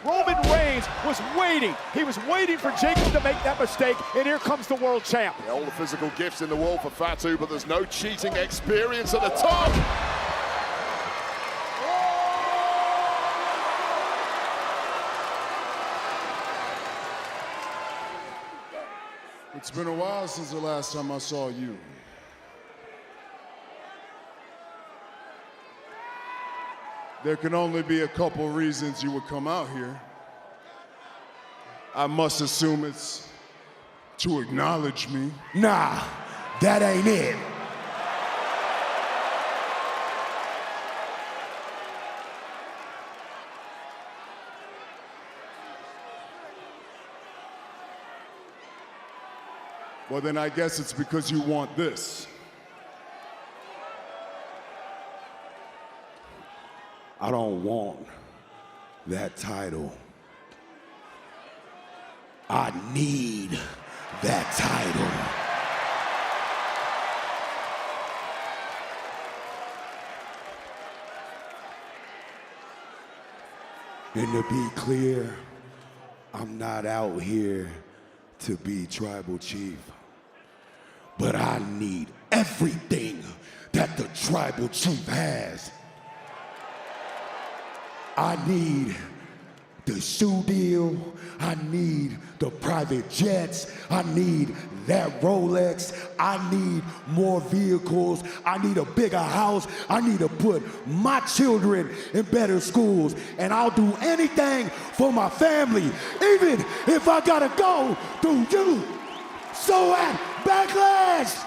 Roman Reigns was waiting. He was waiting for Jacob to make that mistake, and here comes the world champ. All the physical gifts in the world for Fatu, but there's no cheating experience at the top. It's been a while since the last time I saw you. There can only be a couple reasons you would come out here. I must assume it's to acknowledge me. Nah, that ain't it. Well, then I guess it's because you want this. I don't want that title. I need that title. And to be clear, I'm not out here to be tribal chief, but I need everything that the tribal chief has. I need the shoe deal, I need the private jets, I need that Rolex, I need more vehicles, I need a bigger house, I need to put my children in better schools, and I'll do anything for my family, even if I gotta go through you. So at Backlash,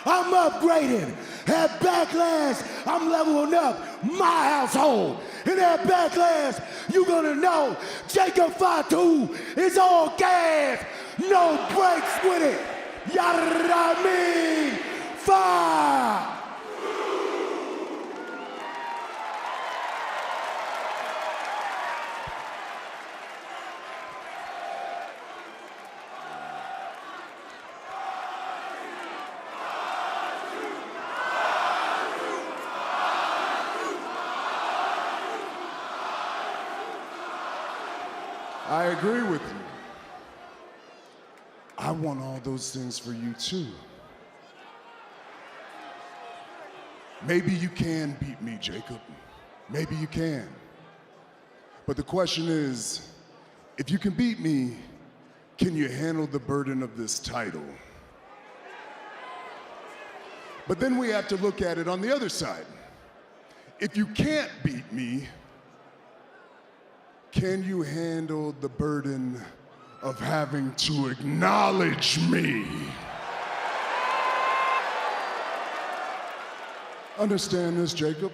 I'm upgrading. At Backlash, I'm leveling up my household. And at Backlash, you're gonna know Jacob Fatu is all gas, no brakes with it. Yarameen Fire! I agree with you. I want all those things for you too. Maybe you can beat me, Jacob. Maybe you can. But the question is, if you can beat me, can you handle the burden of this title? But then we have to look at it on the other side. If you can't beat me, can you handle the burden of having to acknowledge me? Understand this, Jacob.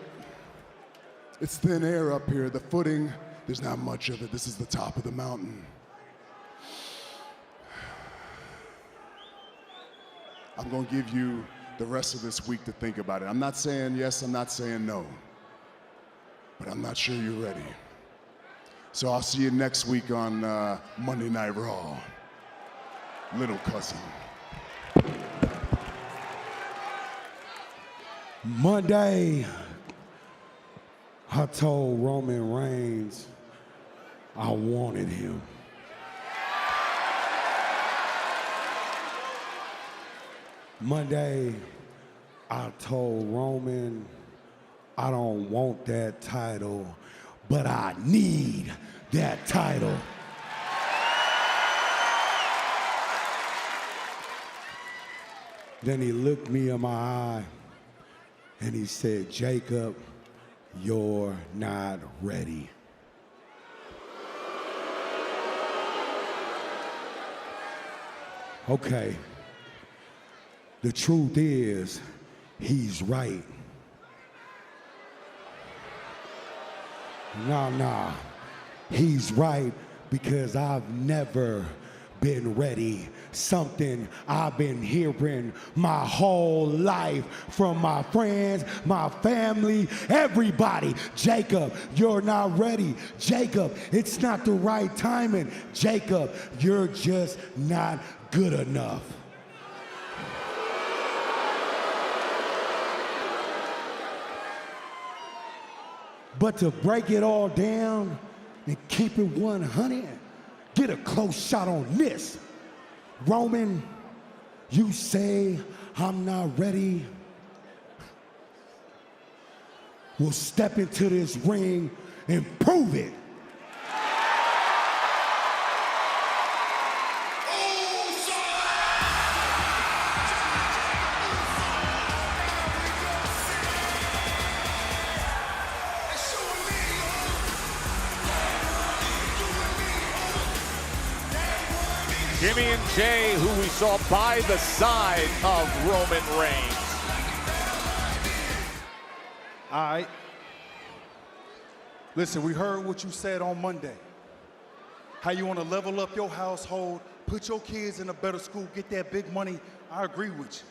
It's thin air up here. The footing, there's not much of it. This is the top of the mountain. I'm gonna give you the rest of this week to think about it. I'm not saying yes, I'm not saying no, but I'm not sure you're ready. So I'll see you next week on Monday Night Raw. Little cousin. Monday, I told Roman Reigns I wanted him. Monday, I told Roman I don't want that title, but I need that title. Then he looked me in my eye and he said, Jacob, you're not ready. Okay, the truth is, he's right. Nah, he's right because I've never been ready. Something I've been hearing my whole life from my friends, my family, everybody. Jacob, you're not ready. Jacob, it's not the right timing. Jacob, you're just not good enough. But to break it all down and keep it 100, get a close shot on this. Roman, you say I'm not ready. We'll step into this ring and prove it. Jimmy and Jay, who we saw by the side of Roman Reigns. All right. Listen, we heard what you said on Monday. How you want to level up your household, put your kids in a better school, get that big money. I agree with you.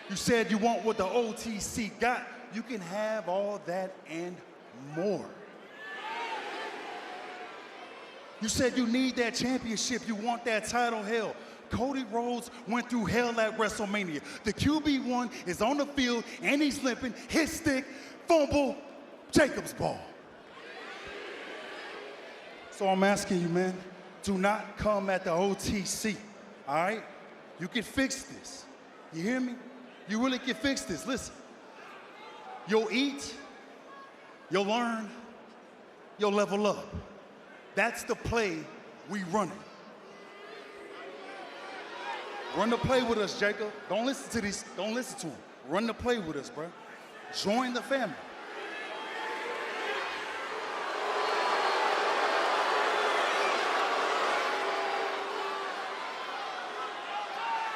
You said you want what the OTC got. You can have all that and more. You said you need that championship. You want that title. Hell, Cody Rhodes went through hell at WrestleMania. The QB1 is on the field and he's limping. His stick, fumble, Jacob's ball. So I'm asking you, man, do not come at the OTC, all right? You can fix this. You hear me? You really can fix this. Listen, you'll eat, you'll learn, you'll level up. That's the play we running. Run the play with us, Jacob. Don't listen to these. Don't listen to him. Run the play with us, bro. Join the family.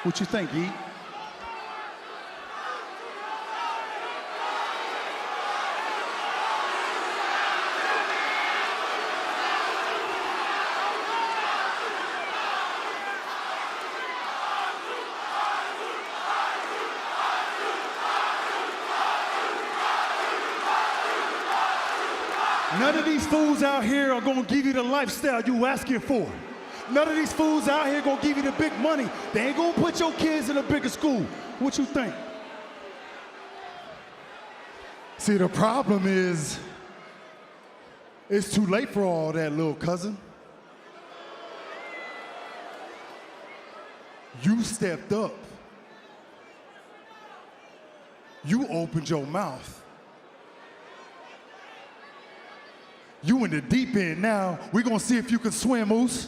What you think, Geek? None of these fools out here are gonna give you the lifestyle you asking for. None of these fools out here gonna give you the big money. They ain't gonna put your kids in a bigger school. What you think? See, the problem is, it's too late for all that, little cousin. You stepped up. You opened your mouth. You in the deep end now. We're gonna see if you can swim, Moose.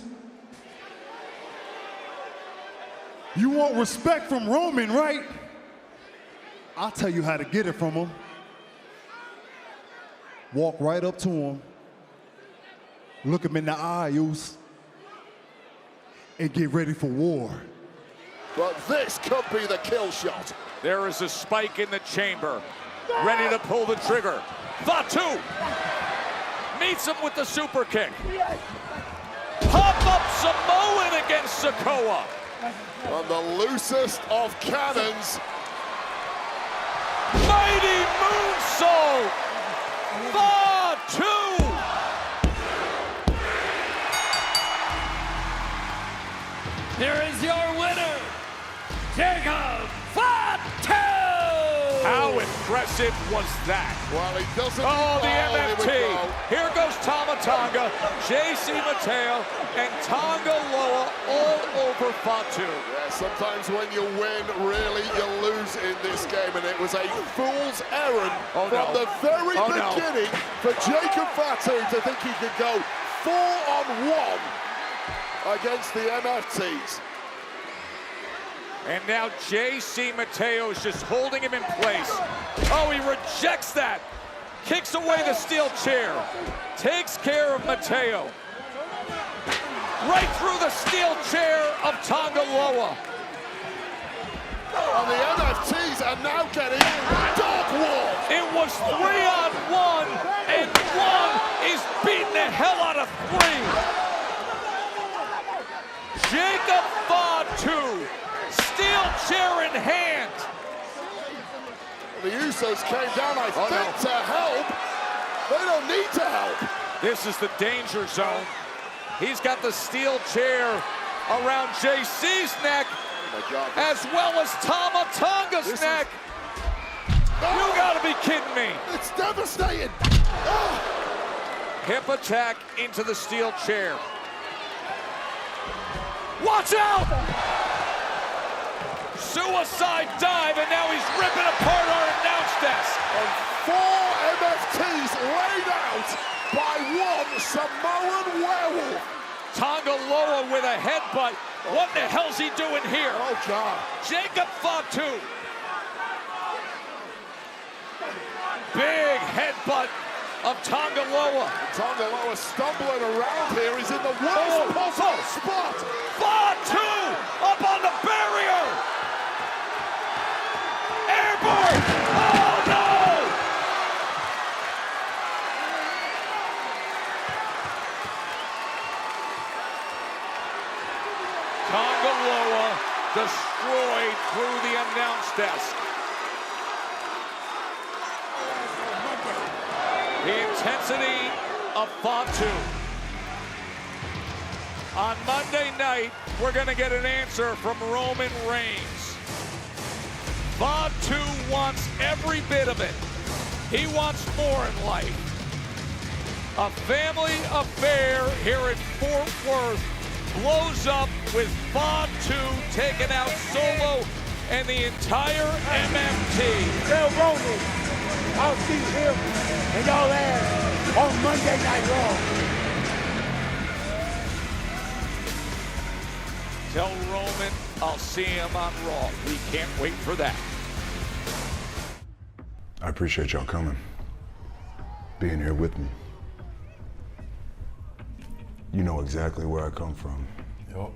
You want respect from Roman, right? I'll tell you how to get it from him. Walk right up to him, look him in the eye, Moose, and get ready for war. But this could be the kill shot. There is a spike in the chamber, ready to pull the trigger. Fatu meets him with the super kick. Pop-up Samoan against Sikoa. On the loosest of cannons. Mighty moonsault. Fatu. Here is your winner, Jacob Fatu! How impressive was that? Well, he doesn't. Oh, the MFT. Here we go. Here goes Tama Tonga, JC Mateo, and Tonga Loa all over Fatu. Yeah, sometimes when you win, really, you lose in this game. And it was a fool's errand from the very beginning for Jacob Fatu to think he could go 4-on-1 against the MFTs. And now JC Mateo is just holding him in place. Oh, he rejects that. Kicks away the steel chair. Takes care of Mateo. Right through the steel chair of Tonga Loa. And the MFTs are now getting dog walk. It was 3-on-1, and one is beating the hell out of three. Jacob Fatu. Steel chair in hand. The Usos came down, I think, to help. They don't need to help. This is the danger zone. He's got the steel chair around JC's neck, Oh my God. as well as Tama Tonga's neck. You gotta be kidding me? It's devastating. Hip attack into the steel chair. Watch out! Suicide dive, and now he's ripping apart our announce desk. And 4 MFTs laid out by one Samoan werewolf. Tonga Loa with a headbutt. What the hell's he doing here? Oh, John. Jacob Fatu. Big headbutt of Tonga Loa. Tonga Loa stumbling around here. He's in the worst possible spot. Fatu up on the barrier. Airborne. Oh, no! Tonga Loa destroyed through the announce desk. The intensity of Fatu. On Monday night, we're going to get an answer from Roman Reigns. Fatu wants every bit of it. He wants more in life. A family affair here at Fort Worth blows up with Fatu taking out Solo and the entire MFT. Tell Roman I'll see him and y'all ass on Monday Night Raw. Tell Roman I'll see him on Raw. We can't wait for that. I appreciate y'all coming, being here with me. You know exactly where I come from. Yup.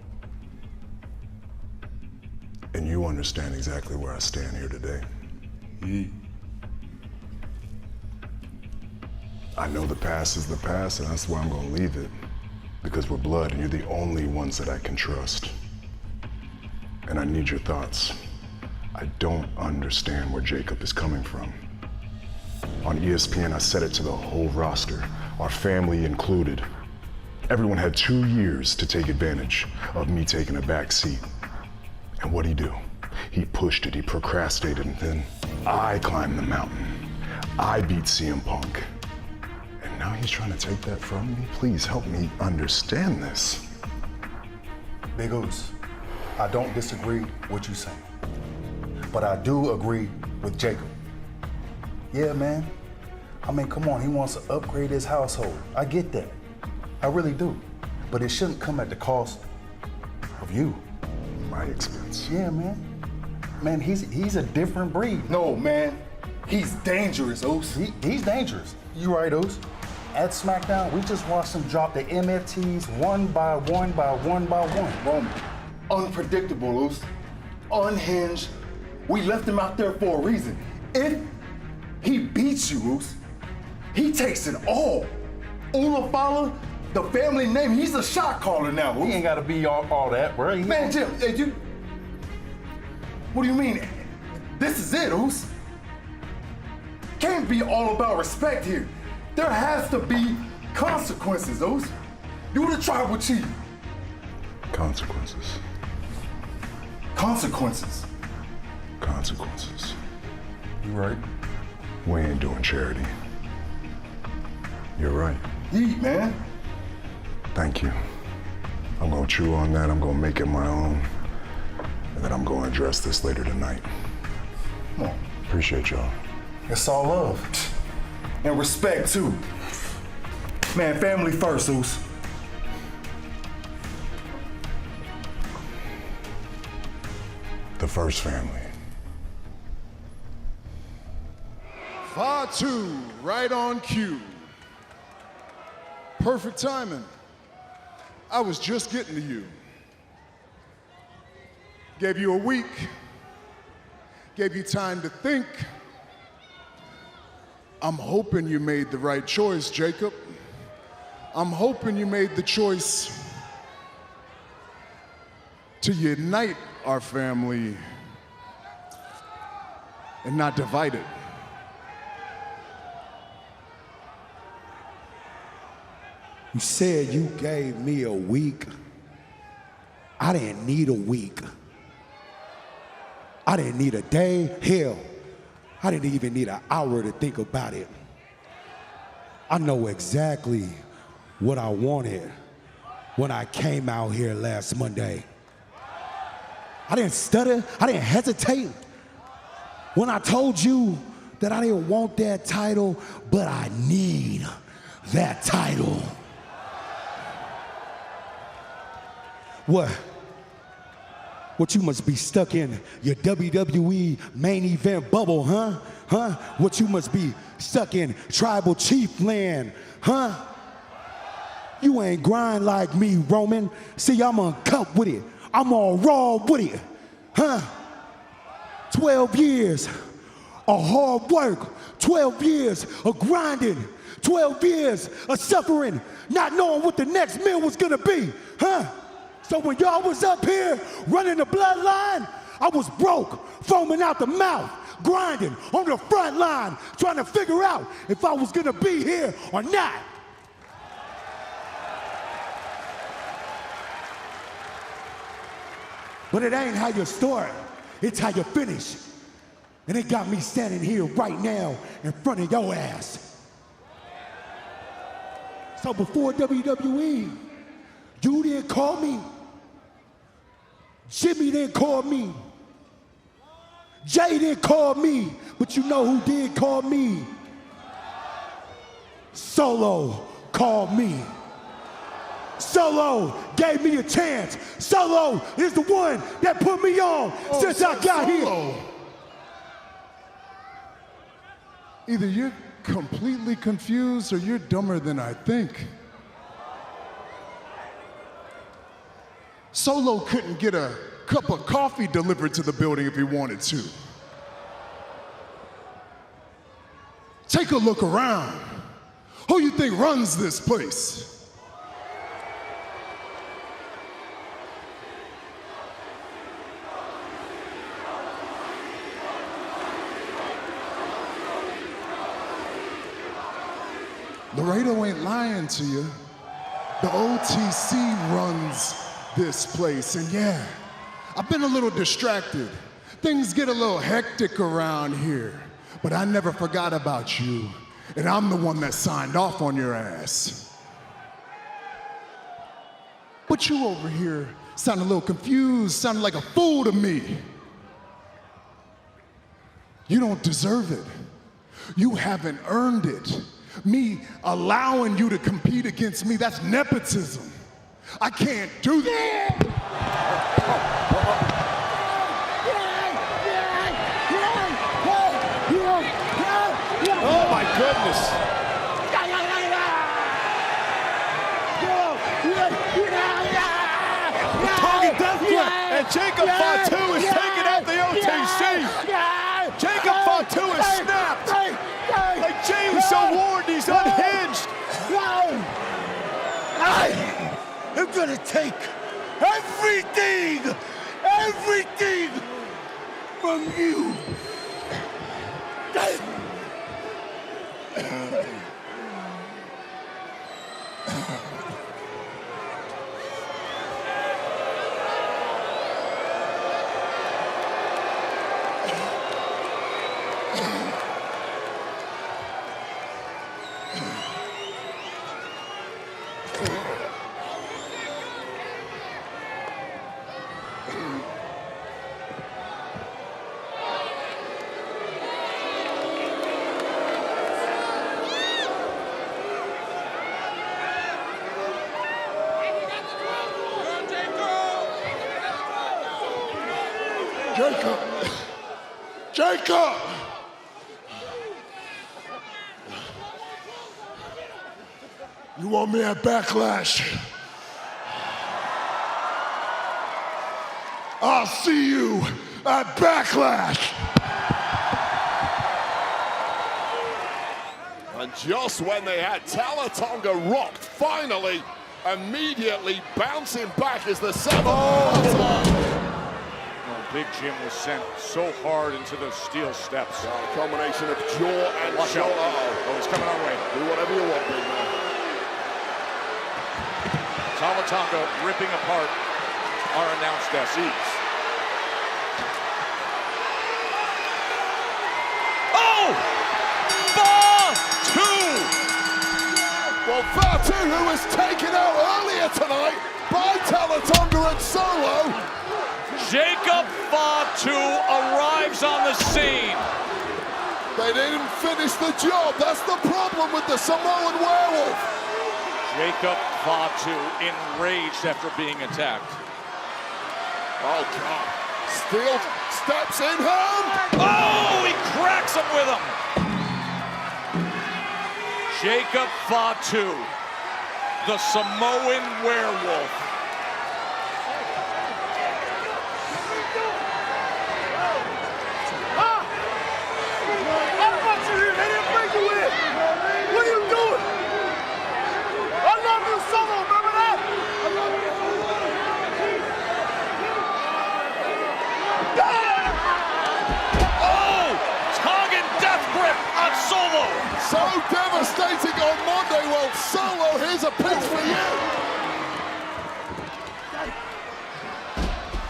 And you understand exactly where I stand here today. I know the past is the past, and that's why I'm gonna leave it. Because we're blood, and you're the only ones that I can trust. And I need your thoughts. I don't understand where Jacob is coming from. On ESPN, I said it to the whole roster, our family included. Everyone had 2 years to take advantage of me taking a back seat. And what'd he do? He pushed it, he procrastinated, and then I climbed the mountain. I beat CM Punk. And now he's trying to take that from me? Please help me understand this. Big Oos, I don't disagree with what you saying, but I do agree with Jacob. Yeah, man. I mean, come on, he wants to upgrade his household. I get that. I really do. But it shouldn't come at the cost of you. My expense. Yeah, man. Man, he's a different breed. No, man. He's dangerous, Oos. He's dangerous. You right, Oos. At SmackDown, we just watched him drop the MFTs one by one by one by one. Roman, unpredictable, Oos. Unhinged. We left him out there for a reason. If he beats you, Oos, he takes it all. Ulafala, the family name, he's a shot caller now, Oos. He ain't gotta be all that, bro. Man, Jim, hey, what do you mean? This is it, Oos. Can't be all about respect here. There has to be consequences, Oos. You the tribal chief. Consequences. Consequences. Consequences. You right. We ain't doing charity. You're right. Eat, man. Thank you. I'm gonna chew on that, I'm gonna make it my own, and then I'm gonna address this later tonight. Come on. Appreciate y'all. It's all love. And respect, too. Man, family first, Oos. The first family. Fatu, right on cue. Perfect timing. I was just getting to you. Gave you a week. Gave you time to think. I'm hoping you made the right choice, Jacob. I'm hoping you made the choice to unite our family and not divide it. You said you gave me a week. I didn't need a week. I didn't need a day. Hell, I didn't even need an hour to think about it. I know exactly what I wanted when I came out here last Monday. I didn't stutter, I didn't hesitate. When I told you that I didn't want that title, but I need that title. What you must be stuck in your WWE main event bubble, huh? What you must be stuck in tribal chief land, huh? You ain't grind like me, Roman. See, I'm uncut with it. I'm all raw with it, huh? 12 years of hard work, 12 years of grinding, 12 years of suffering, not knowing what the next meal was gonna be, huh? So when y'all was up here running the bloodline, I was broke, foaming out the mouth, grinding on the front line, trying to figure out if I was gonna be here or not. But it ain't how you start, it's how you finish. And it got me standing here right now in front of your ass. So before WWE, you didn't call me. Jimmy didn't call me. Jay didn't call me. But you know who did call me? Solo called me. Solo gave me a chance. Solo is the one that put me on since I got here. Either you're completely confused or you're dumber than I think. Solo couldn't get a cup of coffee delivered to the building if he wanted to. Take a look around. Who you think runs this place? Laredo ain't lying to you. The OTC runs this place, and yeah, I've been a little distracted. Things get a little hectic around here, but I never forgot about you, and I'm the one that signed off on your ass. But you over here sound a little confused, sounding like a fool to me. You don't deserve it. You haven't earned it. Me allowing you to compete against me, that's nepotism. I can't do that. Oh my goodness. Target death threat, and Jacob Fatu is taking out the OTC. Jacob Fatu is snapped. Like James Ward, he's unhinged. I'm gonna take everything from you. Jacob! You want me at Backlash? I'll see you at Backlash! And just when they had Talatonga rocked, finally, immediately bouncing back as the seventh. Big Jim was sent so hard into those steel steps. A combination of jaw and shoulder. Oh, he's coming our way. Do whatever you want, big man. Talatonga ripping apart our announce desk. who was taken out earlier tonight by Talatonga and Solo. Jacob Fatu arrives on the scene. They didn't finish the job. That's the problem with the Samoan Werewolf. Jacob Fatu enraged after being attacked. Oh, God. Steel steps in hand. Oh, he cracks him with him. Jacob Fatu, the Samoan Werewolf. What are you doing? I love you, Solo, remember that? Oh! Tongan death grip on Solo. So devastating on Monday. Well, Solo, here's a pitch for you.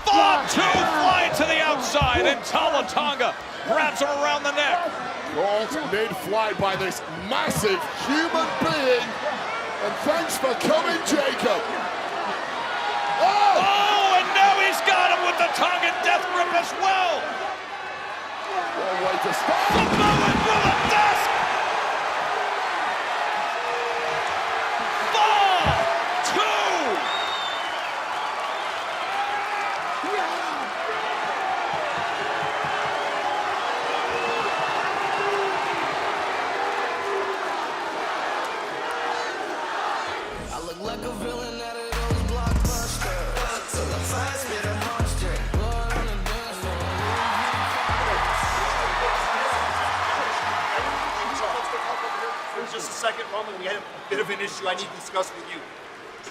Fatu flying to the outside, and Talatonga grabs him around the neck. Caught mid-flight by this massive human being. And thanks for coming, Jacob. Oh, and now he's got him with the Tongan death grip as well. One way to stop. Samoan through the desk. Fatu. I look like a villain out of those blockbusters. So the fire spit a monster. Blood on the dance floor. Just a second, Roman. We had a bit of an issue I need to discuss with you.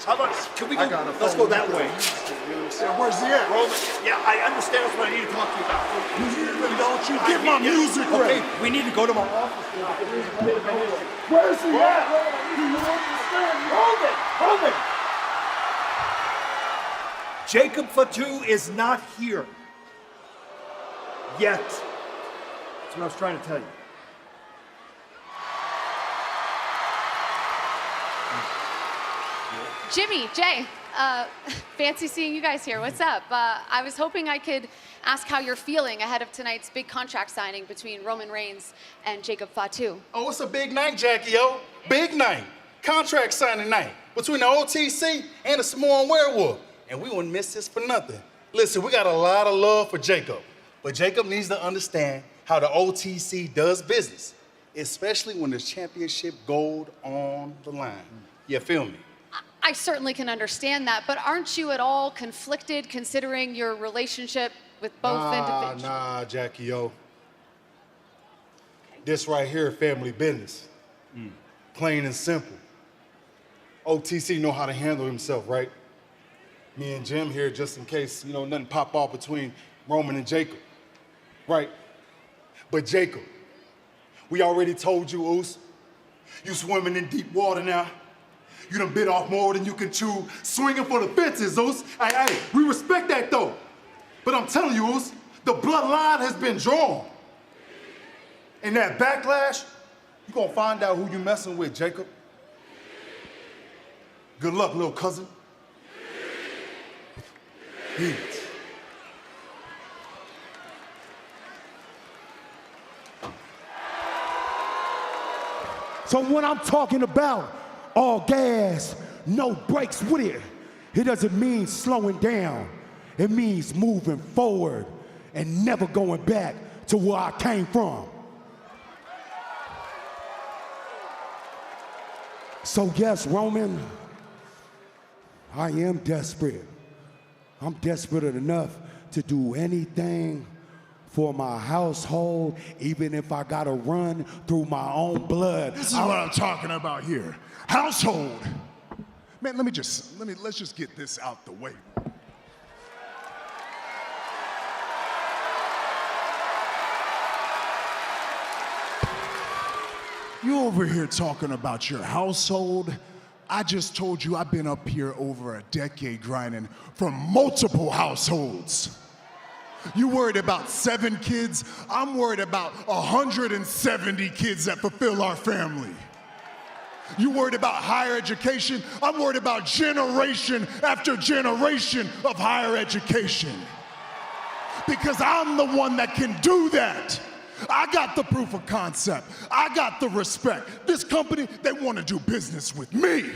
How about, can we go, let's go that way. Where's he at? Roman, yeah, I understand that's what I need to talk to you about. Don't you get my music ready. Okay, we need to go to my office. Where's he at? Do you understand? Hold it. Jacob Fatu is not here. Yet. That's what I was trying to tell you. Jimmy, Jay, fancy seeing you guys here. What's up? I was hoping I could ask how you're feeling ahead of tonight's big contract signing between Roman Reigns and Jacob Fatu. Oh, it's a big night, Jackie, yo. Big night. Contract signing night between the OTC and the Samoan Werewolf. And we wouldn't miss this for nothing. Listen, we got a lot of love for Jacob, but Jacob needs to understand how the OTC does business, especially when there's championship gold on the line. You feel me? I certainly can understand that, but aren't you at all conflicted considering your relationship with both individuals? Nah, Jackie, yo. This right here, family business. Plain and simple. OTC know how to handle himself, right? Me and Jim here, just in case, nothing pop off between Roman and Jacob, right? But Jacob, we already told you, Oos, you swimming in deep water now. You done bit off more than you can chew, swinging for the fences, Oos. Hey, we respect that though. But I'm telling you, Oos, the bloodline has been drawn. And that backlash, you gonna find out who you messing with, Jacob. Good luck, little cousin. Heat. So when I'm talking about all gas, no brakes with it, it doesn't mean slowing down. It means moving forward and never going back to where I came from. So yes, Roman, I am desperate. I'm desperate enough to do anything for my household, even if I gotta run through my own blood. This is what I'm talking about here. Household. Man, let's just get this out the way. You over here talking about your household. I just told you I've been up here over a decade grinding for multiple households. You worried about 7 kids? I'm worried about 170 kids that fulfill our family. You worried about higher education? I'm worried about generation after generation of higher education. Because I'm the one that can do that. I got the proof of concept. I got the respect. This company, they want to do business with me.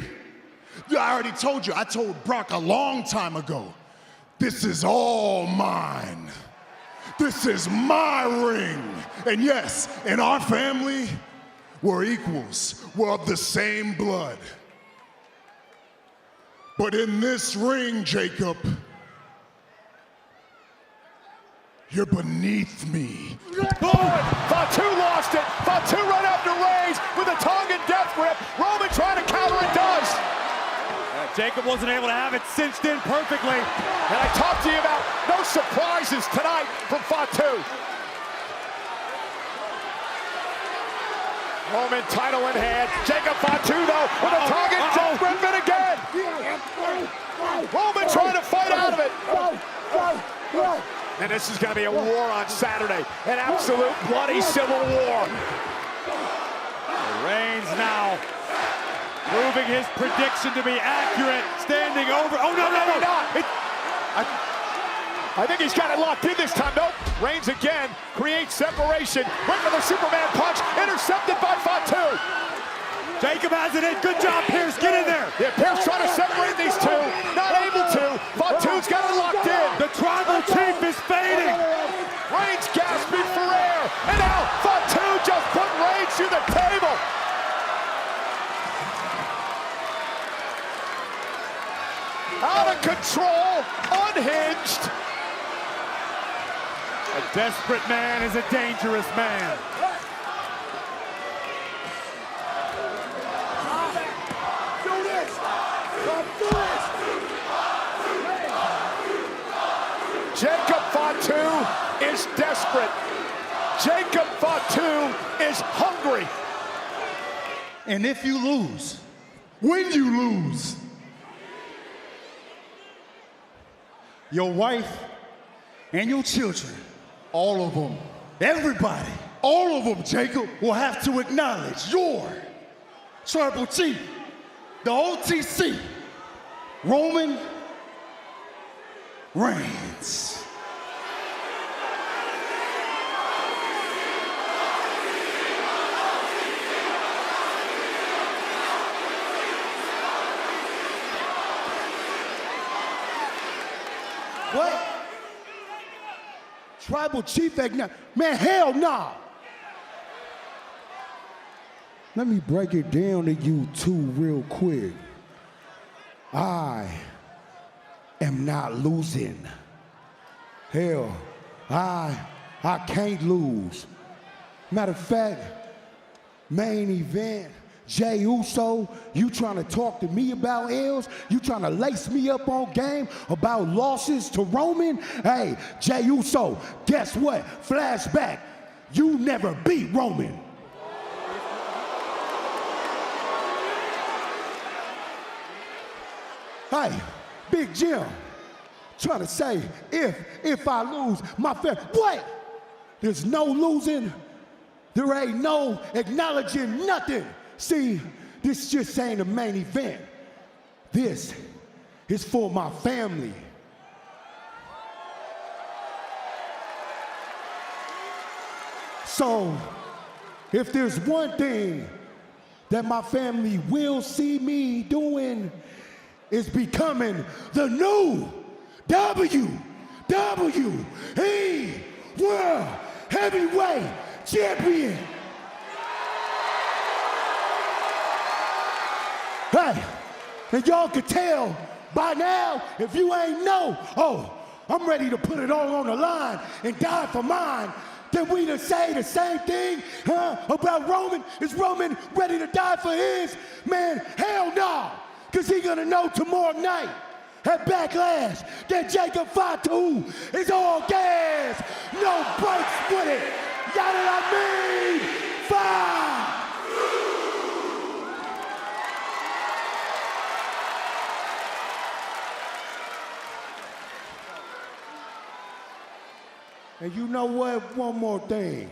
I already told you, I told Brock a long time ago, this is all mine. This is my ring. And yes, in our family, we're equals. We're of the same blood. But in this ring, Jacob, you're beneath me. Fatu lost it. Fatu right after Reigns with a Tongan death grip. Roman trying to counter it, does. Jacob wasn't able to have it cinched in perfectly. And I talked to you about no surprises tonight from Fatu. Roman title in hand. Jacob Fatu though with a Tongan death grip and again. Roman trying to fight out of it. And this is going to be a war on Saturday. An absolute bloody civil war. Reigns now proving his prediction to be accurate. Standing over. Oh, no, no, no. Not. I think he's got it locked in this time. Nope. Reigns again creates separation. Went for the Superman punch. Intercepted by Fatu. Jacob has it in. Good job, Pierce. Get in there. Yeah, Pierce trying to separate these two. Not able to. Fatu's got it locked in. The tribal chief is fading. Reigns gasping for air. And now Fatu just put Reigns through the table. Out of control. Unhinged. A desperate man is a dangerous man. Jacob Fatu is desperate. Jacob Fatu is hungry. And if you lose, When you lose, your wife and your children, all of them, everybody, all of them, Jacob, will have to acknowledge your tribal chief, the OTC, Roman Reigns. What? Tribal chief acknowledge? Man, hell no. Let me break it down to you two real quick. I am not losing. Hell, I can't lose. Matter of fact, main event, Jey Uso, you trying to talk to me about L's? You trying to lace me up on game about losses to Roman? Hey, Jey Uso, guess what? Flashback, you never beat Roman. Hey, Big Jim, trying to say if I lose, my family, what? There's no losing. There ain't no acknowledging nothing. See, this just ain't a main event. This is for my family. So, if there's one thing that my family will see me doing, is becoming the new WWE World Heavyweight Champion. Hey, and y'all can tell by now, if you ain't know, oh, I'm ready to put it all on the line and die for mine. Then we to say the same thing, about Roman? Is Roman ready to die for his? Man, hell no. Because he gonna know tomorrow night at Backlash that Jacob Fatu is all gas, no brakes with it. Y'all know what I mean? Fire! And you know what? One more thing.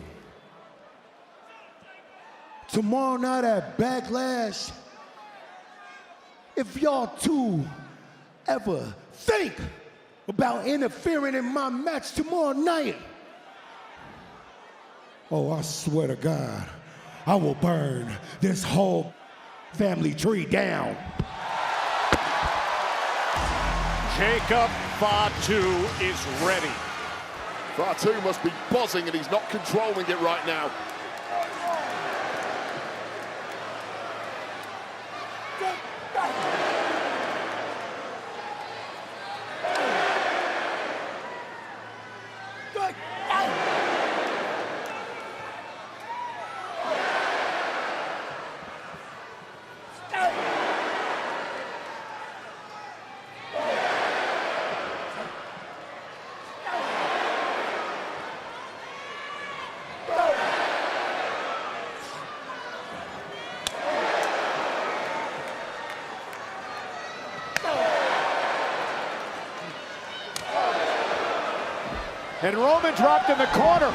Tomorrow night at Backlash, if y'all two ever think about interfering in my match tomorrow night, oh, I swear to God, I will burn this whole family tree down. Jacob Fatu is ready. Fatu must be buzzing, and he's not controlling it right now. And Roman dropped in the corner.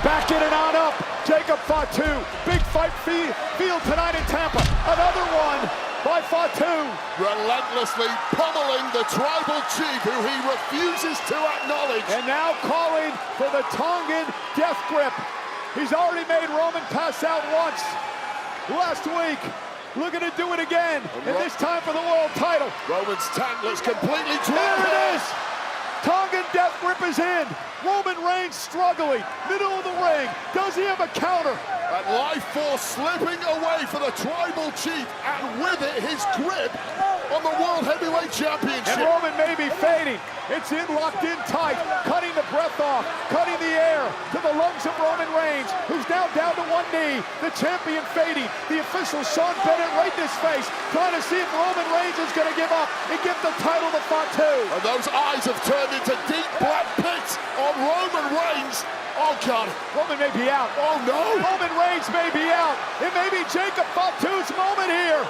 Back in and on up. Jacob Fatu. Big fight field tonight in Tampa. Another one by Fatu. Relentlessly pummeling the tribal chief, who he refuses to acknowledge. And now calling for the Tongan death grip. He's already made Roman pass out once last week. Looking to do it again, and this time for the world title. Roman's tankless completely dry. There it is. Tongan death grip is in. Roman Reigns struggling, middle of the ring. Does he have a counter? And Life Force slipping away for the tribal chief, and with it his grip on the World Heavyweight Championship. And Roman may be fading. It's in, locked in tight, cutting the breath off, cutting the air to the lungs of Roman Reigns, who's now down to one knee. The champion fading. The official Sean Bennett right in his face, trying to see if Roman Reigns is going to give up and give the title to Fatu. And those eyes have turned into deep black pits on Roman Reigns. Oh, God. Roman may be out. Oh, no. Roman Reigns may be out. It may be Jacob Fatu's moment here.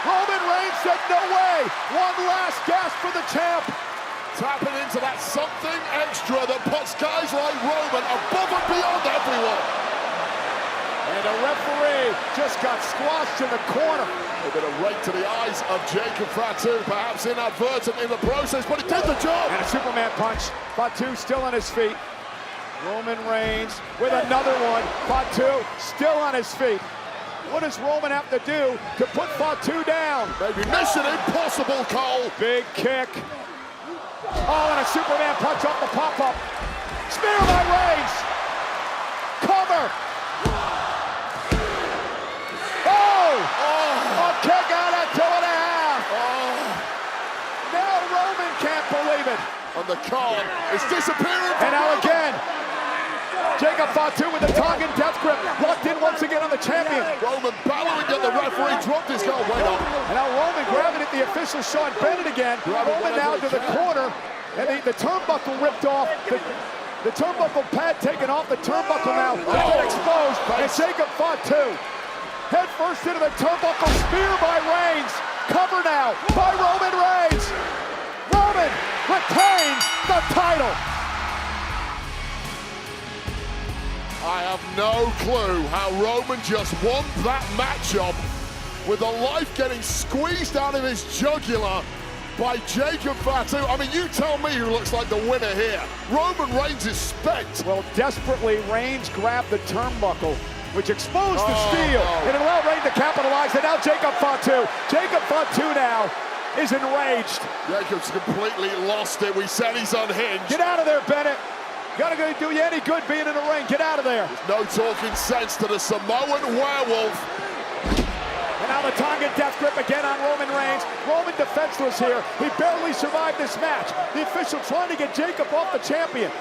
Roman Reigns said no way. One last gasp for the champ. Tapping into that something extra that puts guys like Roman above and beyond everyone. And a referee just got squashed in the corner. A bit of rake to the eyes of Jacob Fatu, perhaps inadvertent in the process, but it did the job. And a Superman punch. Fatu still on his feet. Roman Reigns with another one. Fatu still on his feet. What does Roman have to do to put Fatu down? Maybe mission impossible, Cole. Big kick. Oh, and a Superman punch off the pop-up. Spear by Reigns. Cover. Oh! A kick out at 2.5. Oh. Now Roman can't believe it. And the card is disappearing. And now again. Jacob Fatu with the Tongan death grip. Locked in once again on the champion. Roman bellowing at the referee. Dropped his guard way up. And now Roman grabbing at the official Sean Bennett again. Roman now to the corner. And the turnbuckle ripped off. The turnbuckle pad taken off the turnbuckle now. It's been exposed. And Jacob Fatu head first into the turnbuckle. Spear by Reigns. Cover now by Roman Reigns. Roman retains the title. I have no clue how Roman just won that matchup with the life getting squeezed out of his jugular by Jacob Fatu. I mean, you tell me who looks like the winner here. Roman Reigns is spent. Well, desperately, Reigns grabbed the turnbuckle, which exposed the steel, and it allowed Reigns to capitalize. And now Jacob Fatu. Jacob Fatu now is enraged. Jacob's completely lost it. We said he's unhinged. Get out of there, Bennett. Gotta go do you any good being in the ring. Get out of there. There's no talking sense to the Samoan werewolf. And now the Tongan death grip again on Roman Reigns. Roman defenseless here. He barely survived this match. The official trying to get Jacob off the champion.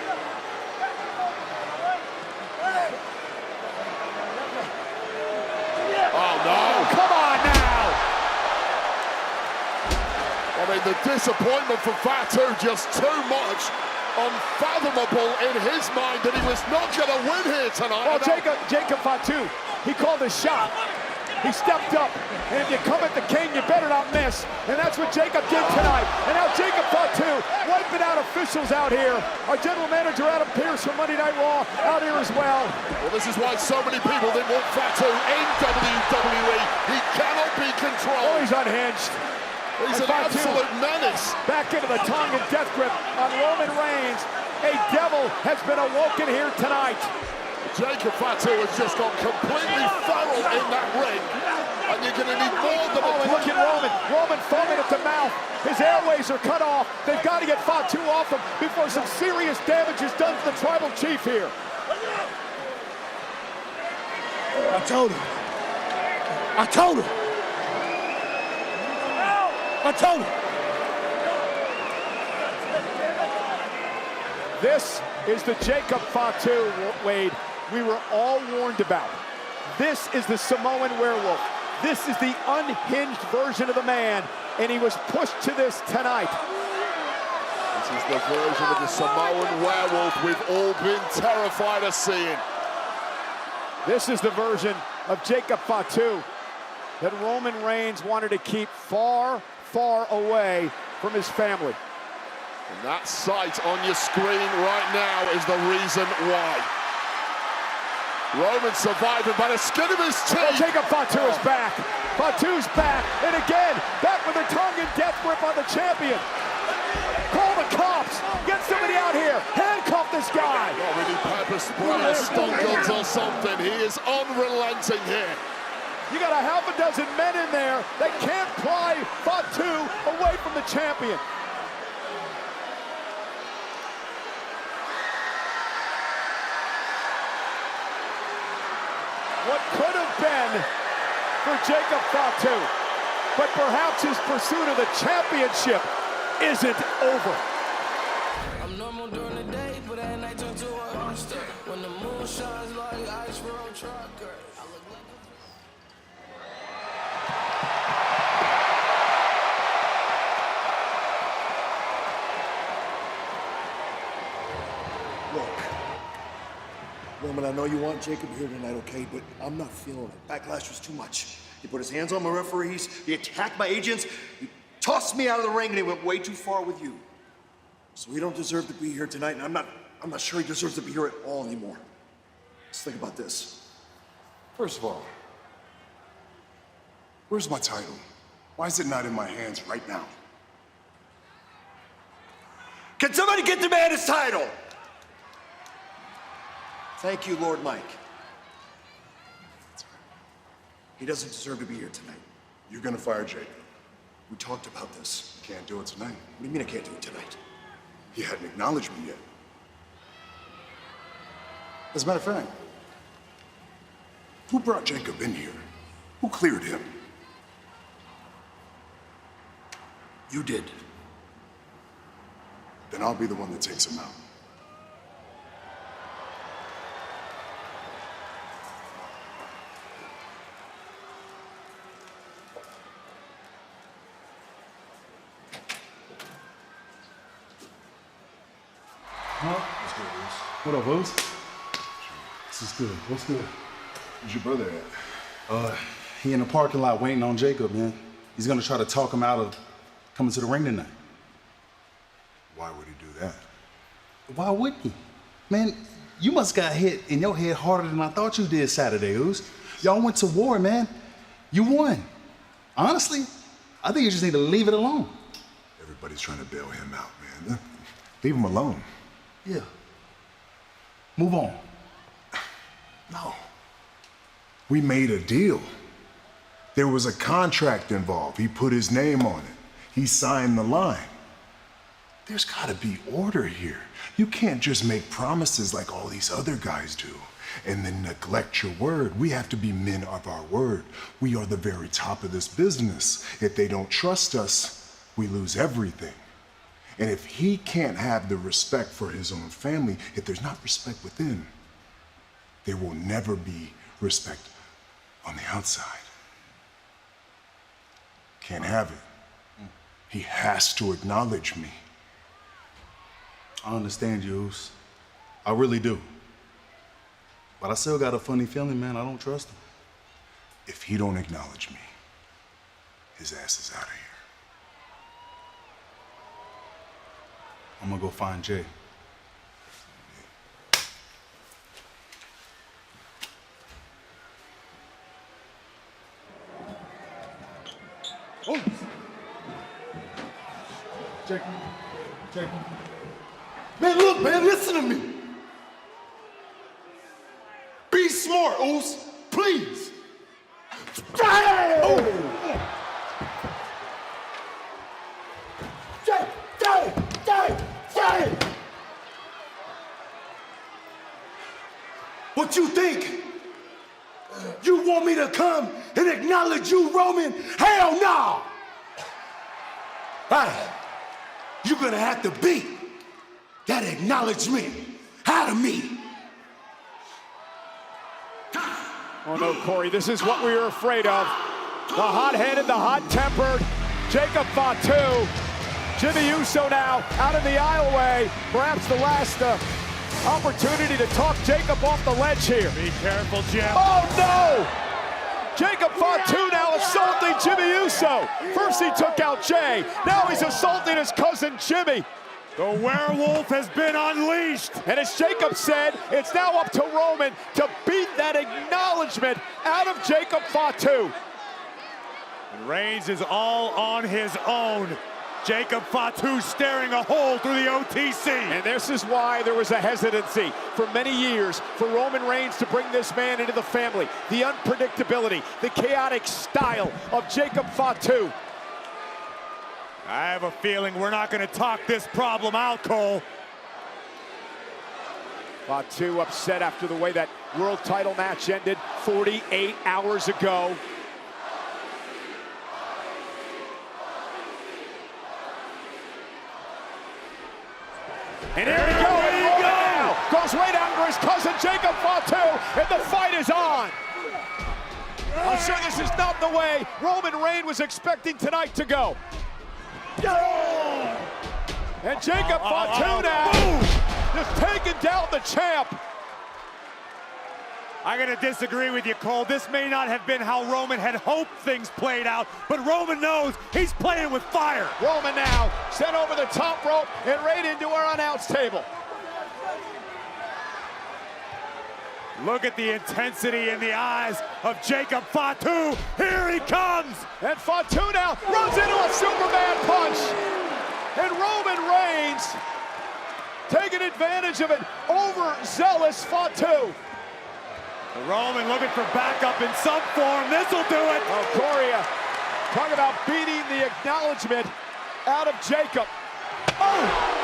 Oh, no. Come on now. I mean, the disappointment for Fatu just too much. Unfathomable in his mind that he was not going to win here tonight. Well, Jacob Fatu, he called a shot. He stepped up, and if you come at the king, you better not miss. And that's what Jacob did tonight. And now Jacob Fatu wiping out officials out here. Our general manager, Adam Pearce from Monday Night Raw, out here as well. Well, this is why so many people didn't want Fatu in WWE. He cannot be controlled. Oh, he's unhinged. He's an absolute menace. Back into the tongue and death grip on Roman Reigns. A devil has been awoken here tonight. Jacob Fatu has just gone completely feral in that ring. And you're going to need more than and look at Roman. Roman foaming at the mouth. His airways are cut off. They've got to get Fatu off him before some serious damage is done to the tribal chief here. I told him. I told him. I told him. This is the Jacob Fatu, Wade, we were all warned about. This is the Samoan werewolf. This is the unhinged version of the man, and he was pushed to this tonight. This is the version of the Samoan werewolf we've all been terrified of seeing. This is the version of Jacob Fatu that Roman Reigns wanted to keep far, far away from his family. And that sight on your screen right now is the reason why. Roman surviving by the skin of his teeth. Oh, Jacob Fatu is back. Fatu's back, and again, back with a tongue and death grip on the champion. Call the cops. Get somebody out here. Handcuff this guy. Oh, we need pepper spray or stun guns or something. He is unrelenting here. You got a half a dozen men in there that can't pry Fatu away from the champion. What could have been for Jacob Fatu, but perhaps his pursuit of the championship isn't over. I'm normal during the day, but at night turn to a monster. When the moon shines like ice road trucker. I look like Roman, I know you want Jacob here tonight, okay, but I'm not feeling it. Backlash was too much. He put his hands on my referees, he attacked my agents, he tossed me out of the ring, and he went way too far with you. So he don't deserve to be here tonight, and I'm not sure he deserves to be here at all anymore. Let's think about this. First of all, where's my title? Why is it not in my hands right now? Can somebody get the man his title? Thank you, Lord Mike. He doesn't deserve to be here tonight. You're gonna fire Jacob. We talked about this. Can't do it tonight. What do you mean I can't do it tonight? He hadn't acknowledged me yet. As a matter of fact, who brought Jacob in here? Who cleared him? You did. Then I'll be the one that takes him out. What's good, Bruce? What up, Bruce? This is good. What's good? Where's your brother at? He in the parking lot waiting on Jacob, man. He's gonna try to talk him out of coming to the ring tonight. Why would he do that? Why wouldn't he? Man, you must got hit in your head harder than I thought you did Saturday, Oos. Y'all went to war, man. You won. Honestly, I think you just need to leave it alone. Everybody's trying to bail him out, man. Leave him alone. Yeah. Move on. No. We made a deal. There was a contract involved. He put his name on it. He signed the line. There's gotta be order here. You can't just make promises like all these other guys do and then neglect your word. We have to be men of our word. We are the very top of this business. If they don't trust us, we lose everything. And if he can't have the respect for his own family, if there's not respect within, there will never be respect on the outside. Can't have it. He has to acknowledge me. I understand you, Oos. I really do. But I still got a funny feeling, man. I don't trust him. If he don't acknowledge me, his ass is out of here. I'm gonna go find Jay. Oh. Man, look, man, listen to me. Be smart, Oos. Please. What you think? You want me to come and acknowledge you, Roman? Hell no! Hey, you're gonna have to beat that acknowledgement out of me. Oh no, Corey, this is what we were afraid of. The hot-headed, the hot-tempered Jacob Fatu. Jimmy Uso now out in the aisleway. Perhaps the last opportunity to talk Jacob off the ledge here. Be careful, Jim. Oh no! Jacob Fatu now assaulting Jimmy Uso. First he took out Jay, now he's assaulting his cousin Jimmy. The werewolf has been unleashed. And as Jacob said, it's now up to Roman to beat that acknowledgement out of Jacob Fatu. And Reigns is all on his own. Jacob Fatu staring a hole through the OTC. And this is why there was a hesitancy for many years for Roman Reigns to bring this man into the family. The unpredictability, the chaotic style of Jacob Fatu. I have a feeling we're not going to talk this problem out, Cole. Fatu upset after the way that world title match ended 48 hours ago. And here we go, now goes right after his cousin Jacob Fatu, and the fight is on. I'm sure this is not the way Roman Reigns was expecting tonight to go. And Jacob Fatu now just taking down the champ. I'm going to disagree with you, Cole. This may not have been how Roman had hoped things played out, but Roman knows he's playing with fire. Roman now sent over the top rope and right into our announce table. Look at the intensity in the eyes of Jacob Fatu. Here he comes. And Fatu now runs into a Superman punch. And Roman Reigns taking advantage of an overzealous Fatu. Roman looking for backup in some form. This'll do it. Oh, Corey, talk about beating the acknowledgement out of Jacob. Oh!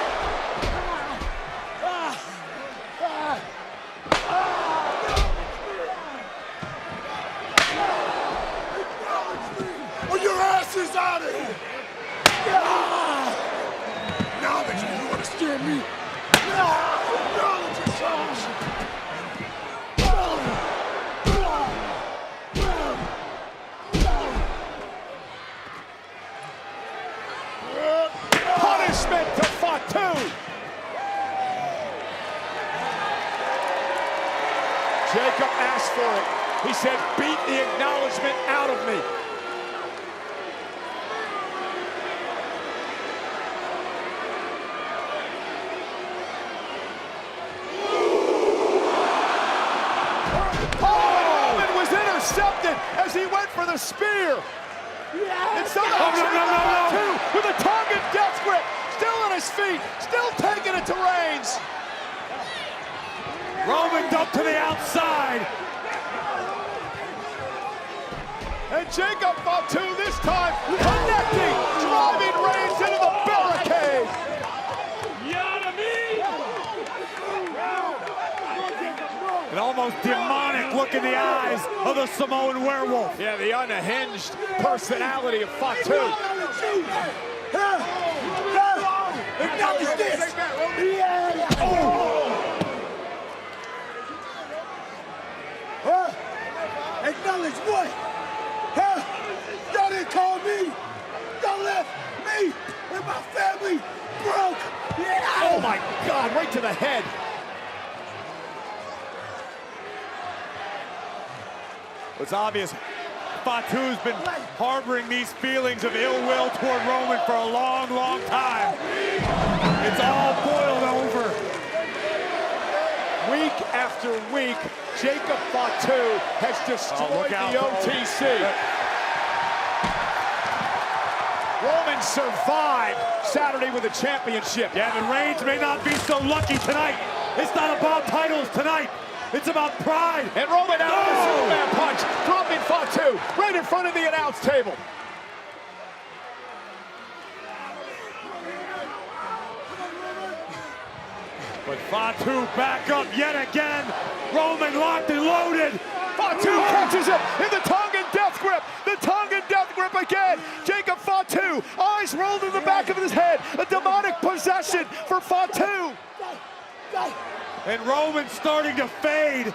Well, your ass is out of here. Now that you understand me. Punishment to Fatu. Jacob asked for it. He said, beat the acknowledgement out of me. Intercepted as he went for the spear. And somehow no. With a target death grip, still on his feet, still taking it to Reigns. Roman dumped to the outside. And Jacob Fatu this time connecting, driving Reigns into the barricade. An almost demonic look in the eyes of the Samoan werewolf. Yeah, the unhinged personality of Fatu. Acknowledge this. Acknowledge what? Y'all didn't call me. Y'all left me and my family broke. Oh my God, right to the head. It's obvious Fatu's been harboring these feelings of ill will toward Roman for a long, long time. It's all boiled over. Week after week, Jacob Fatu has destroyed the OTC. Roman and survive Saturday with a championship. Yeah, and Reigns may not be so lucky tonight. It's not about titles tonight. It's about pride. And Roman out with a Superman punch, dropping Fatu right in front of the announce table. But Fatu back up yet again. Roman locked and loaded. Fatu catches him in the Tongan death grip. The Tongan death grip again. Jacob Fatu, eyes rolled in the back of his head. A demonic possession for Fatu. And Roman's starting to fade.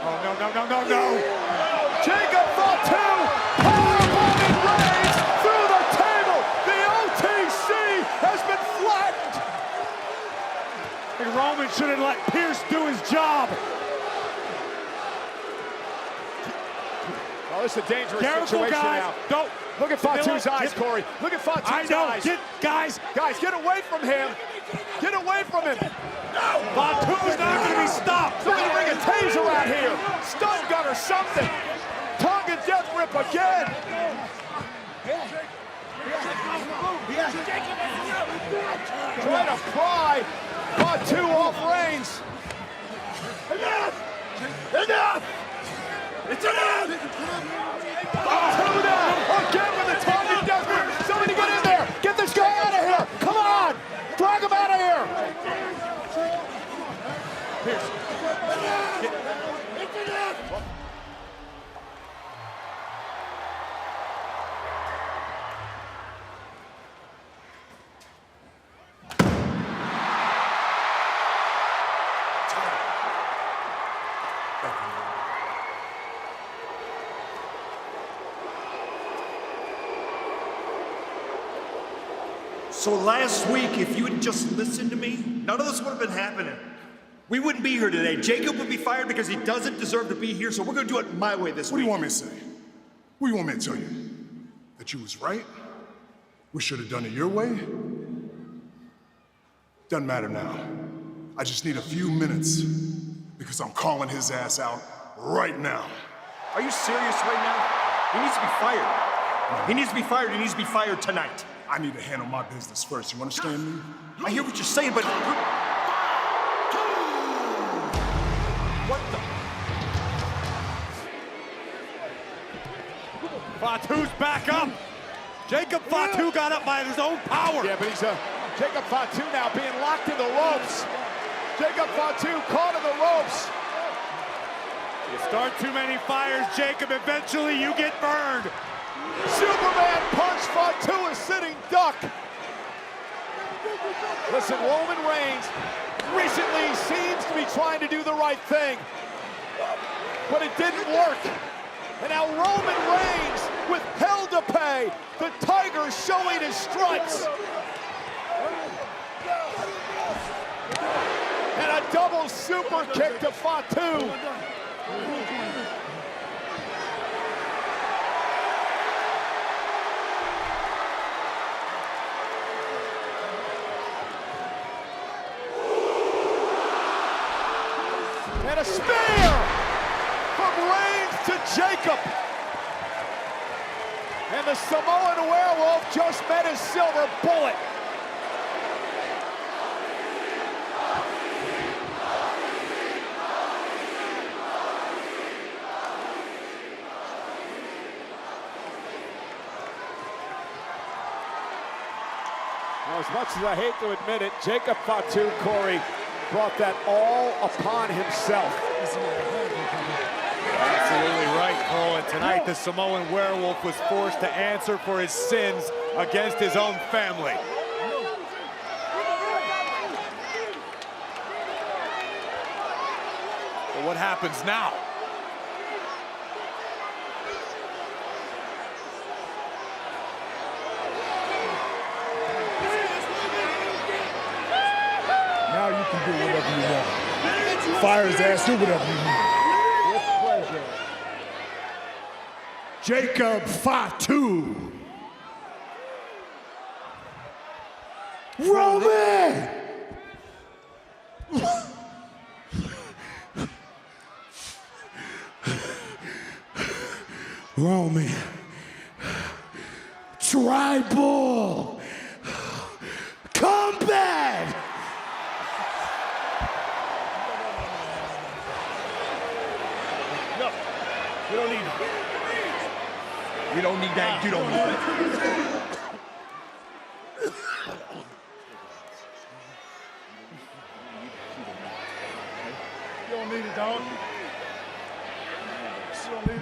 Oh, no, no, no, no, no. Jacob Fatu, powerbombing Reigns through the table. The OTC has been flattened. And Roman should have let Pierce do his job. Oh, this is a dangerous Careful, situation guys. now. Don't. Look at Fatu's eyes, Corey. Look at Fatu's eyes. I know. Guys, get away from him. Get away from him. Fatu's not going to be stopped. Somebody bring a taser out here. Stun gun or something. Tongan death grip again. Trying to pry Fatu off Reigns. Enough! It's enough! Fatu down! Again with the Tongan death grip. Somebody get in there. Get this guy out of here. Come on. Drag him out of here. Pierce. So last week, if you had just listened to me, none of this would have been happening. We wouldn't be here today. Jacob would be fired because he doesn't deserve to be here, so we're gonna do it my way this week. What do you want me to say? What do you want me to tell you? That you was right? We should have done it your way? Doesn't matter now. I just need a few minutes because I'm calling his ass out right now. Are you serious right now? He needs to be fired. He needs to be fired. He needs to be fired tonight. I need to handle my business first. You understand me? I hear what you're saying, but... What the... Fatu's back up. Jacob Fatu got up by his own power. Yeah, but he's Jacob Fatu now being locked in the ropes. Jacob Fatu caught in the ropes. You start too many fires, Jacob, eventually you get burned. Superman punch, Fatu is sitting duck. Listen, Roman Reigns recently seems to be trying to do the right thing, but it didn't work. And now Roman Reigns with hell to pay. The Tiger showing his stripes. And a double super kick to Fatu. And a spear from Reigns to Jacob. And the Samoan Werewolf just met his silver bullet. Now, as much as I hate to admit it, Jacob Fatu, Corey, brought that all upon himself. Absolutely right, Cole. And tonight, the Samoan Werewolf was forced to answer for his sins against his own family. But what happens now? Now you can do whatever you want. Fire his ass, do whatever you need. With pleasure. Jacob Fatu. Roman! Roman, tribal combat. No, we don't need it. We don't need that. You don't need it. You don't need it, dog. You don't need it.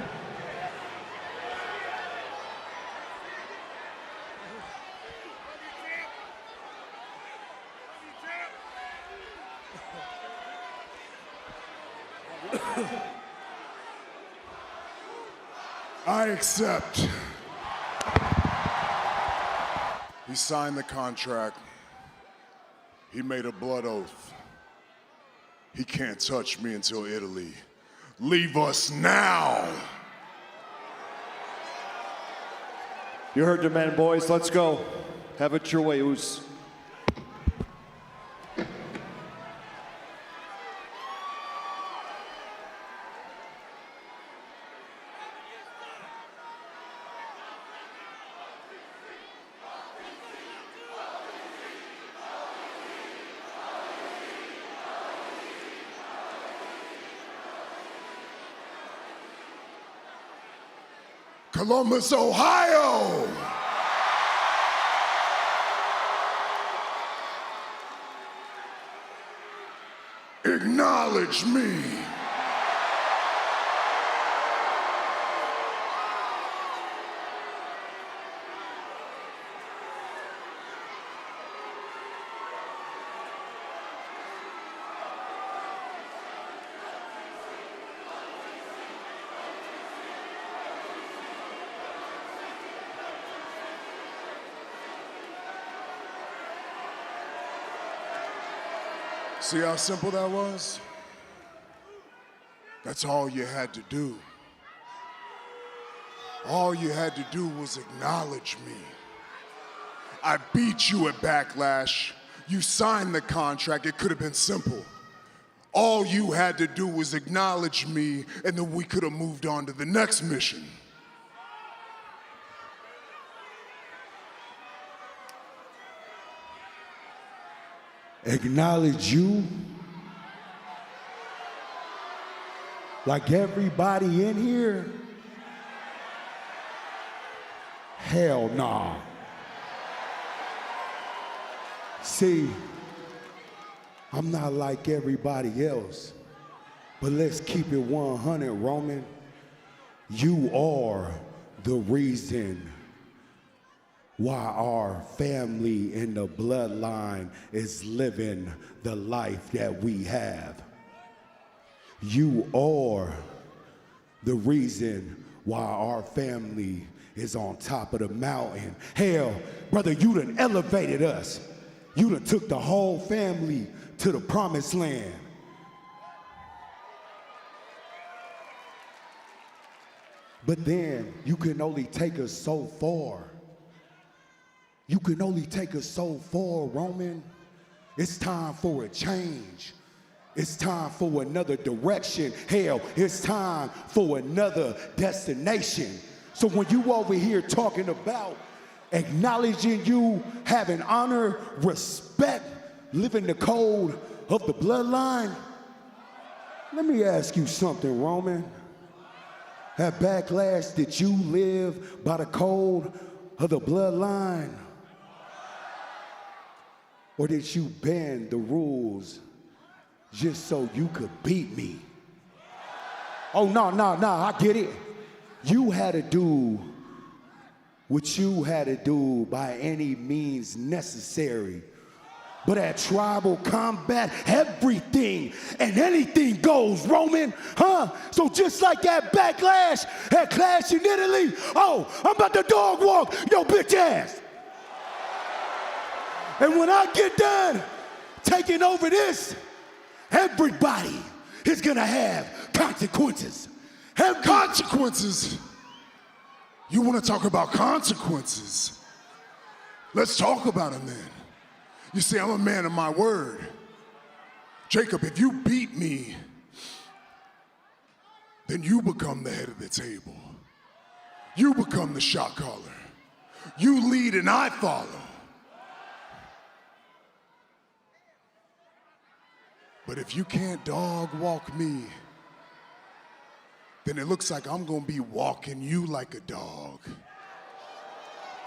I accept. He signed the contract. He made a blood oath. He can't touch me until Italy. Leave us now. You heard the man, boys. Let's go. Have it your way, Uce. Columbus, Ohio. Acknowledge me. See how simple that was? That's all you had to do. All you had to do was acknowledge me. I beat you at Backlash. You signed the contract. It could have been simple. All you had to do was acknowledge me, and then we could have moved on to the next mission. Acknowledge you? Like everybody in here? Hell nah. See, I'm not like everybody else, but let's keep it 100, Roman. You are the reason why our family in the bloodline is living the life that we have. You are the reason why our family is on top of the mountain. Hell, brother, you done elevated us. You done took the whole family to the promised land. But then you can only take us so far. You can only take us so far, Roman. It's time for a change. It's time for another direction. Hell, it's time for another destination. So when you over here talking about acknowledging you, having honor, respect, living the code of the bloodline, let me ask you something, Roman. At Backlash, did you live by the code of the bloodline? Or did you bend the rules just so you could beat me? Oh, no, I get it. You had to do what you had to do by any means necessary. But at tribal combat, everything and anything goes, Roman, huh? So just like that Backlash at Clash in Italy, oh, I'm about to dog walk your bitch ass. And when I get done taking over this, everybody is gonna have consequences. Have consequences? You wanna talk about consequences? Let's talk about them then. You see, I'm a man of my word. Jacob, if you beat me, then you become the head of the table. You become the shot caller. You lead and I follow. But if you can't dog walk me, then it looks like I'm gonna be walking you like a dog.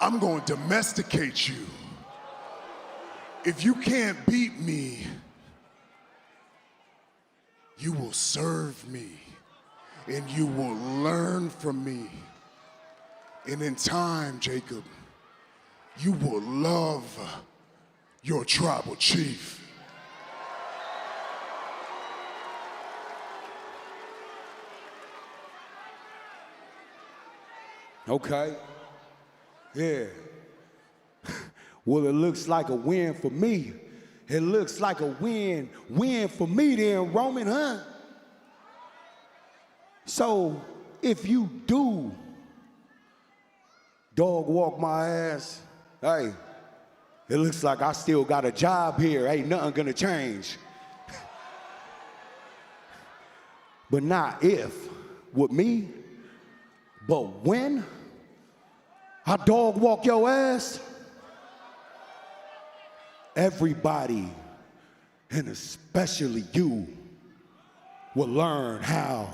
I'm gonna domesticate you. If you can't beat me, you will serve me and you will learn from me. And in time, Jacob, you will love your tribal chief. Okay. Yeah. Well, it looks like a win for me. It looks like a win for me then, Roman, huh? So, if you do dog walk my ass, hey, it looks like I still got a job here. Ain't nothing gonna change. But not if, with me, but when I dog walk your ass, everybody, and especially you, will learn how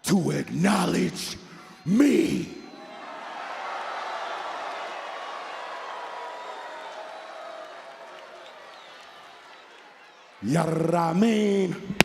to acknowledge me. Ya Ramin.